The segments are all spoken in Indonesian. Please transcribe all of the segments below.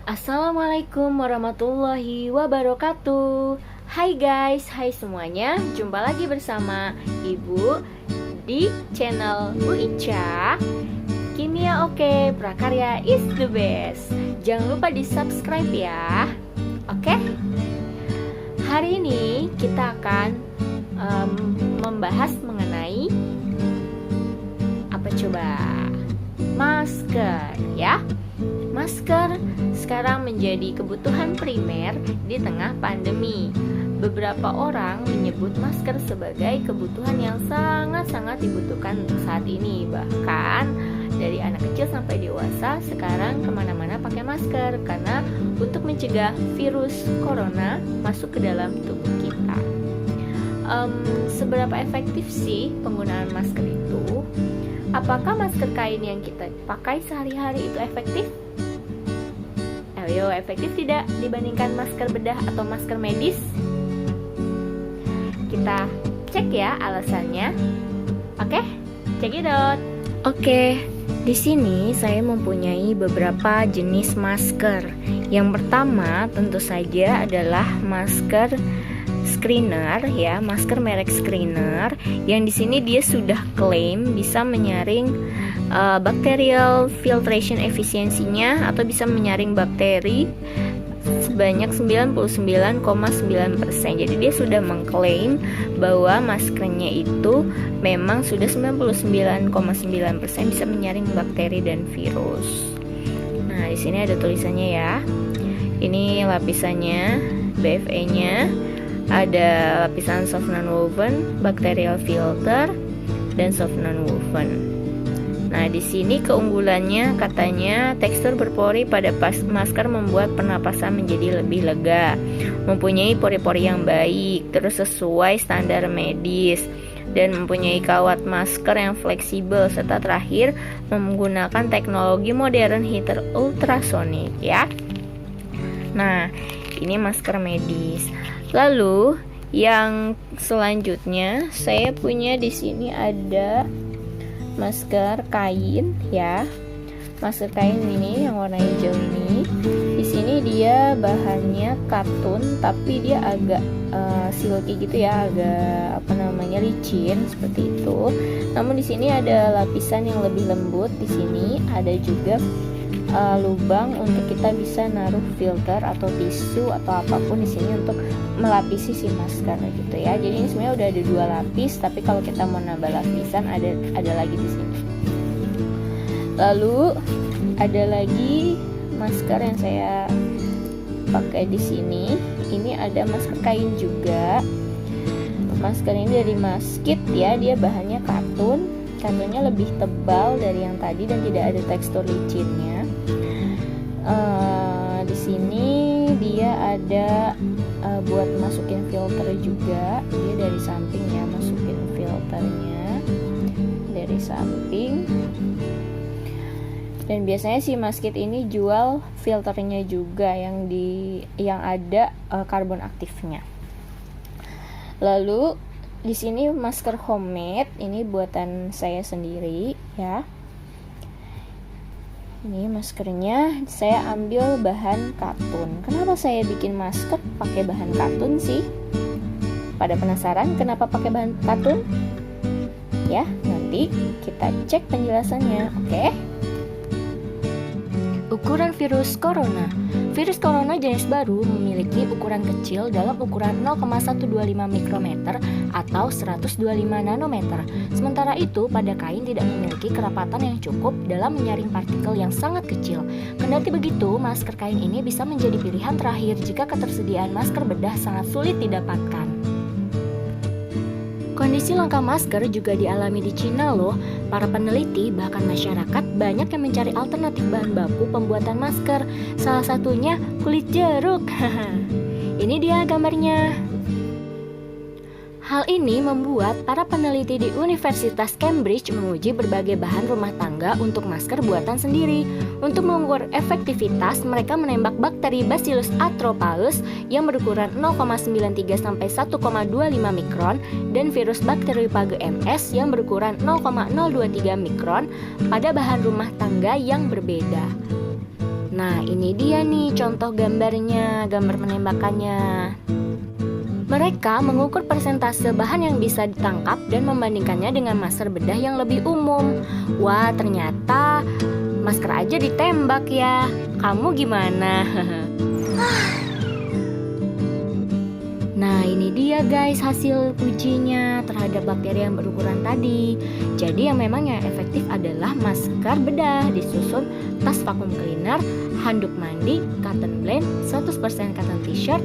Assalamualaikum warahmatullahi wabarakatuh. Hai guys, hai semuanya. Jumpa lagi bersama Ibu di channel Bu Ica. Kimia oke, prakarya is the best. Jangan lupa di subscribe ya. Oke? Hari ini kita akan membahas mengenai apa coba? Masker ya. Masker sekarang menjadi kebutuhan primer di tengah pandemi. Beberapa orang menyebut masker sebagai kebutuhan yang sangat-sangat dibutuhkan saat ini. Bahkan dari anak kecil sampai dewasa sekarang kemana-mana pakai masker karena untuk mencegah virus corona masuk ke dalam tubuh kita. Seberapa efektif sih penggunaan masker itu? Apakah masker kain yang kita pakai sehari-hari itu efektif? Ayo, efektif tidak dibandingkan masker bedah atau masker medis? Kita cek ya alasannya. Oke, check it out. Oke, di sini saya mempunyai beberapa jenis masker. Yang pertama tentu saja adalah masker screener ya, masker merek screener yang di sini dia sudah klaim bisa menyaring bacterial filtration efisiensinya atau bisa menyaring bakteri sebanyak 99,9%. Jadi dia sudah mengklaim bahwa maskernya itu memang sudah 99,9% bisa menyaring bakteri dan virus. Nah, di sini ada tulisannya ya. Ini lapisannya, BFE-nya. Ada lapisan soft nonwoven, bacterial filter, dan soft nonwoven. Nah, di sini keunggulannya katanya tekstur berpori pada masker membuat pernapasan menjadi lebih lega, mempunyai pori-pori yang baik, terus sesuai standar medis, dan mempunyai kawat masker yang fleksibel, serta terakhir menggunakan teknologi modern heater ultrasonik ya. Nah, ini masker medis. Lalu yang selanjutnya saya punya di sini ada masker kain ya. Masker kain ini yang warna hijau ini. Di sini dia bahannya katun tapi dia agak silky gitu ya, agak licin seperti itu. Namun di sini ada lapisan yang lebih lembut. Di sini ada juga lubang untuk kita bisa naruh filter atau tisu atau apapun di sini untuk melapisi si masker gitu ya. Jadi ini sebenarnya udah ada 2 lapis, tapi kalau kita mau nambah lapisan ada lagi di sini. Lalu ada lagi masker yang saya pakai di sini. Ini ada masker kain juga. Masker ini dari Maskit ya, dia bahannya katun. Katunnya lebih tebal dari yang tadi dan tidak ada tekstur licinnya. Di sini dia ada buat masukin filter juga. Dia dari samping ya, masukin filternya dari samping. Dan biasanya si Maskit ini jual filternya juga yang ada karbon aktifnya. Lalu di sini masker homemade, ini buatan saya sendiri ya. Ini maskernya saya ambil bahan katun. Kenapa saya bikin masker pakai bahan katun sih? Pada penasaran kenapa pakai bahan katun? Ya, nanti kita cek penjelasannya, oke? Ukuran virus corona. Virus corona jenis baru memiliki ukuran kecil dalam ukuran 0,125 mikrometer atau 125 nanometer. Sementara itu, pada kain tidak memiliki kerapatan yang cukup dalam menyaring partikel yang sangat kecil. Kendati begitu, masker kain ini bisa menjadi pilihan terakhir jika ketersediaan masker bedah sangat sulit didapatkan. Kondisi langka masker juga dialami di Cina loh. Para peneliti bahkan masyarakat banyak yang mencari alternatif bahan baku pembuatan masker. Salah satunya kulit jeruk. Ini dia gambarnya. Hal ini membuat para peneliti di Universitas Cambridge menguji berbagai bahan rumah tangga untuk masker buatan sendiri. Untuk mengukur efektivitas, mereka menembak bakteri Bacillus athropaeus yang berukuran 0,93 sampai 1,25 mikron dan virus Bacteriophage MS yang berukuran 0,023 mikron pada bahan rumah tangga yang berbeda. Nah, ini dia nih contoh gambarnya, gambar penembakannya. Mereka mengukur persentase bahan yang bisa ditangkap dan membandingkannya dengan masker bedah yang lebih umum. Wah, ternyata masker aja ditembak ya. Kamu gimana? Nah, ini dia guys hasil ujinya terhadap bakteri yang berukuran tadi. Jadi yang efektif adalah masker bedah, disusun tas vacuum cleaner, handuk mandi, cotton blend, 100% cotton t-shirt,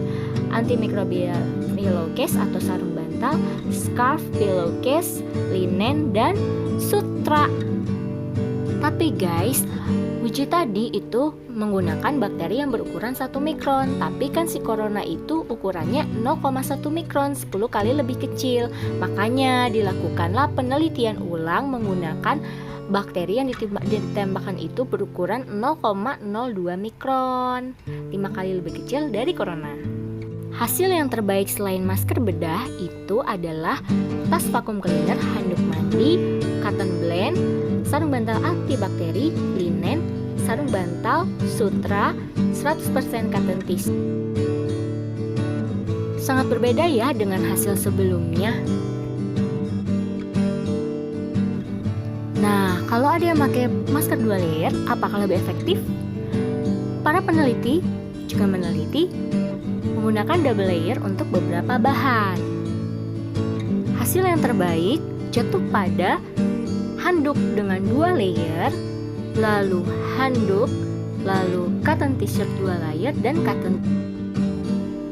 antimicrobial pillowcase atau sarung bantal, scarf pillowcase, linen, dan sutra. Tapi guys, uji tadi itu menggunakan bakteri yang berukuran 1 mikron. Tapi kan si corona itu ukurannya 0,1 mikron, 10 kali lebih kecil. Makanya dilakukanlah penelitian ulang menggunakan bakteri yang ditembakkan itu berukuran 0,02 mikron, 5 kali lebih kecil dari corona. Hasil yang terbaik selain masker bedah itu adalah tas vacuum cleaner, handuk mandi, cotton blend, sarung bantal antibakteri, linen, sarung bantal, sutra, 100% cotton t-shirt. Sangat berbeda ya dengan hasil sebelumnya. Nah, kalau ada yang pakai masker 2 layer, apakah lebih efektif? Para peneliti juga meneliti menggunakan double layer untuk beberapa bahan. Hasil yang terbaik jatuh pada handuk dengan 2 layer, lalu handuk, lalu cotton t-shirt 2 layer, dan cotton.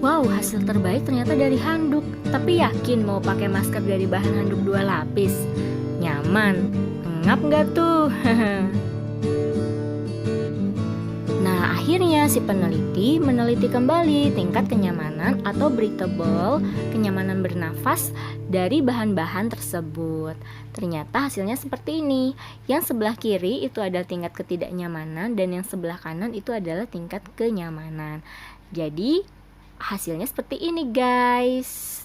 Wow, hasil terbaik ternyata dari handuk. Tapi yakin mau pakai masker dari bahan handuk 2 lapis? Nyaman? Ngap nggak tuh? Nah, akhirnya si peneliti meneliti kembali tingkat kenyamanan atau breathable, kenyamanan bernafas dari bahan-bahan tersebut. Ternyata hasilnya seperti ini. Yang sebelah kiri itu adalah tingkat ketidaknyamanan dan yang sebelah kanan itu adalah tingkat kenyamanan. Jadi, hasilnya seperti ini, guys.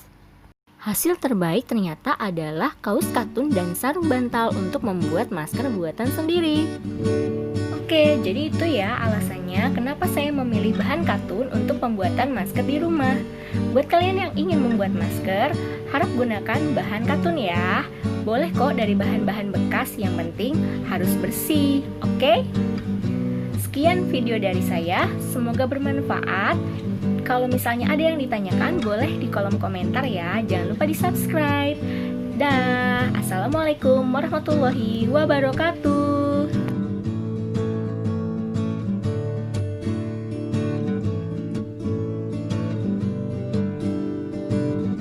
Hasil terbaik ternyata adalah kaos katun dan sarung bantal untuk membuat masker buatan sendiri. Oke, jadi itu ya alasannya kenapa saya memilih bahan katun untuk pembuatan masker di rumah. Buat kalian yang ingin membuat masker, harap gunakan bahan katun ya. Boleh kok dari bahan-bahan bekas, yang penting harus bersih. Oke? Sekian video dari saya, semoga bermanfaat. Kalau misalnya ada yang ditanyakan, boleh di kolom komentar ya. Jangan lupa di subscribe. Dah, assalamualaikum warahmatullahi wabarakatuh.